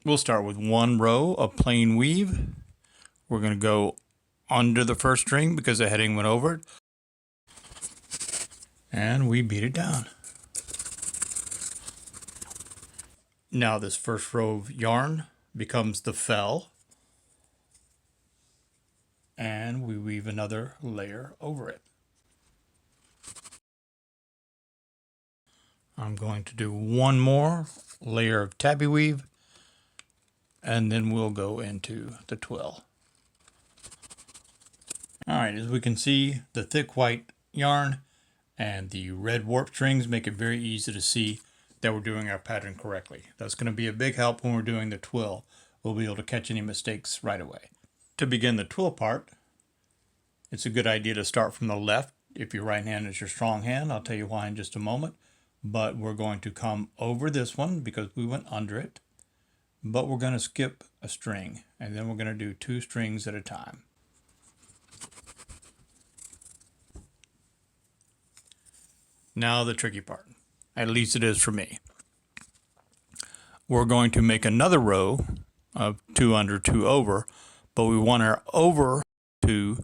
We'll start with one row of plain weave. We're going to go under the first string because the heading went over it. And we beat it down. Now this first row of yarn becomes the fell. And we weave another layer over it. I'm going to do one more layer of tabby weave, and then we'll go into the twill. Alright, as we can see, the thick white yarn and the red warp strings make it very easy to see that we're doing our pattern correctly. That's going to be a big help when we're doing the twill. We'll be able to catch any mistakes right away. To begin the twill part, it's a good idea to start from the left. If your right hand is your strong hand, I'll tell you why in just a moment. But we're going to come over this one because we went under it. But we're going to skip a string, and then we're going to do 2 strings at a time. Now the tricky part, at least it is for me. We're going to make another row of 2 under, 2 over, but we want our over 2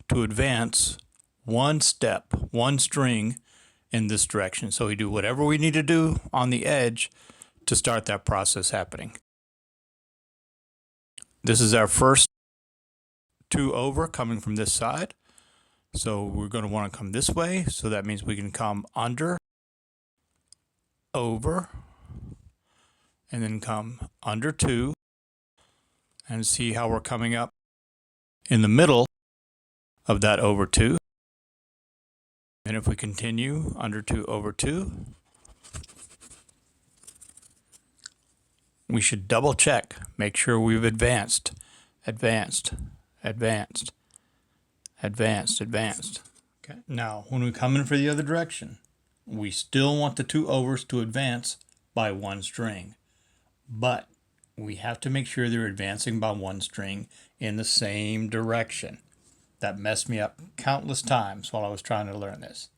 to advance 1 step, 1 string in this direction. So we do whatever we need to do on the edge to start that process happening. This is our first 2 over coming from this side. So we're going to want to come this way. So that means we can come under, over, and then come under 2, and see how we're coming up in the middle of that over 2. And if we continue under 2 over 2, we should double check, make sure we've advanced, advanced, advanced, advanced, advanced. Okay. Now, when we come in for the other direction, we still want the 2 overs to advance by 1 string, but we have to make sure they're advancing by 1 string in the same direction. That messed me up countless times while I was trying to learn this.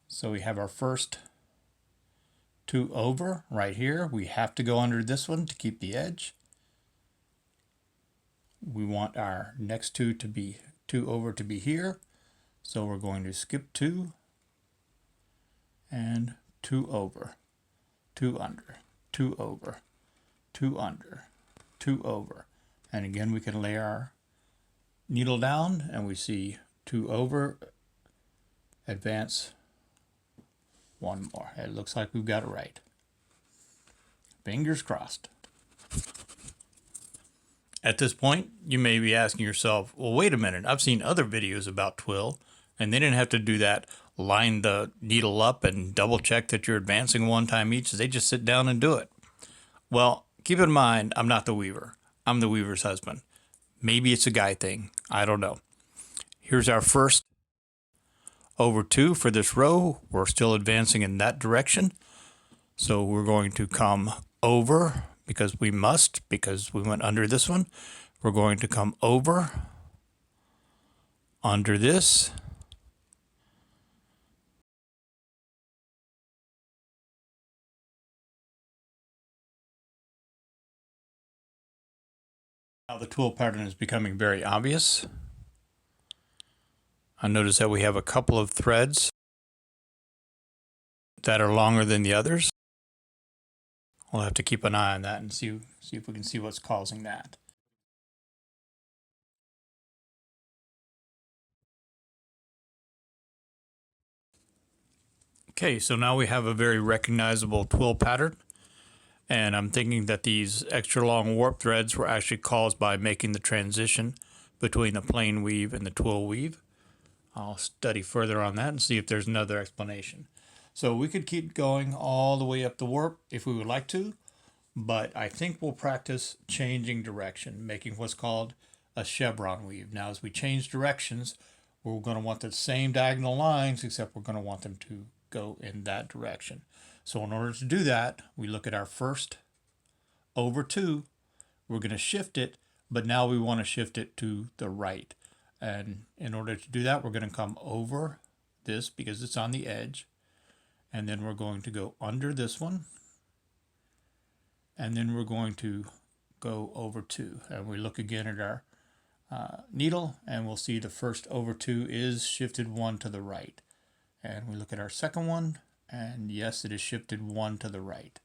So we have our first 2 over right here. We have to go under this one to keep the edge. We want our next 2 to be 2 over to be here. So we're going to skip 2 and 2 over, 2 under, 2 over, 2 under, 2 over. And again, we can lay our needle down and we see 2 over, advance 1 more. It looks like we've got it right. Fingers crossed. At this point, you may be asking yourself, well, wait a minute, I've seen other videos about twill, and they didn't have to do that, line the needle up and double check that you're advancing 1 time each. They just sit down and do it. Well, keep in mind, I'm not the weaver. I'm the weaver's husband. Maybe it's a guy thing. I don't know. Here's our first over 2 for this row. We're still advancing in that direction. So we're going to come over because we must, because we went under this one. We're going to come over, under this, now the twill pattern is becoming very obvious. I notice that we have a couple of threads that are longer than the others. We'll have to keep an eye on that and see if we can see what's causing that. Okay, so now we have a very recognizable twill pattern. And I'm thinking that these extra long warp threads were actually caused by making the transition between the plain weave and the twill weave. I'll study further on that and see if there's another explanation. So we could keep going all the way up the warp if we would like to, but I think we'll practice changing direction, making what's called a chevron weave. Now, as we change directions, we're going to want the same diagonal lines, except we're going to want them to go in that direction. So in order to do that, we look at our first over 2. We're going to shift it, but now we want to shift it to the right. And in order to do that, we're going to come over this because it's on the edge. And then we're going to go under this one. and then we're going to go over 2, and we look again at our needle, and we'll see the first over 2 is shifted 1 to the right, and we look at our second one, and yes, it is shifted 1 to the right.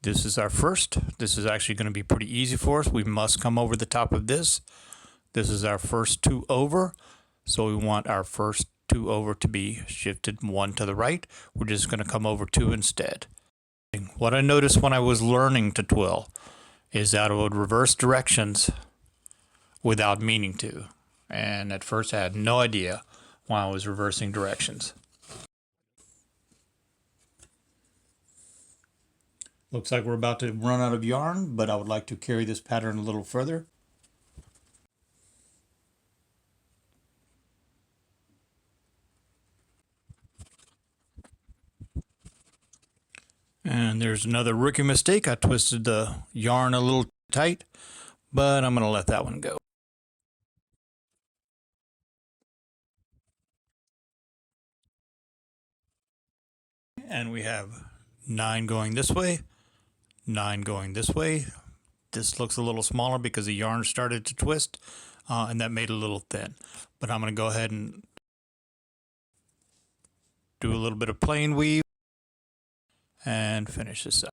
This is our first. This is actually going to be pretty easy for us. We must come over the top of this. This is our first 2 over, so we want our first 2 over to be shifted 1 to the right. We're just going to come over 2 instead. What I noticed when I was learning to twill is that I would reverse directions without meaning to, and at first I had no idea why I was reversing directions. Looks like we're about to run out of yarn, but I would like to carry this pattern a little further. And there's another rookie mistake. I twisted the yarn a little tight, but I'm going to let that one go. And we have 9 going this way, 9 going this way. This looks a little smaller because the yarn started to twist, and that made it a little thin. But I'm going to go ahead and do a little bit of plain weave and finish this up.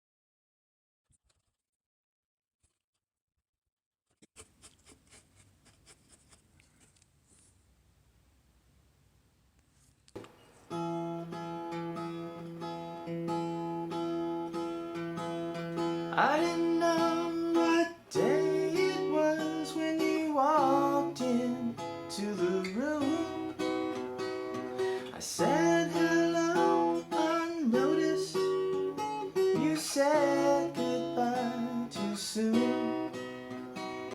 I didn't know what day it was when you walked into the room. I said hello unnoticed. You said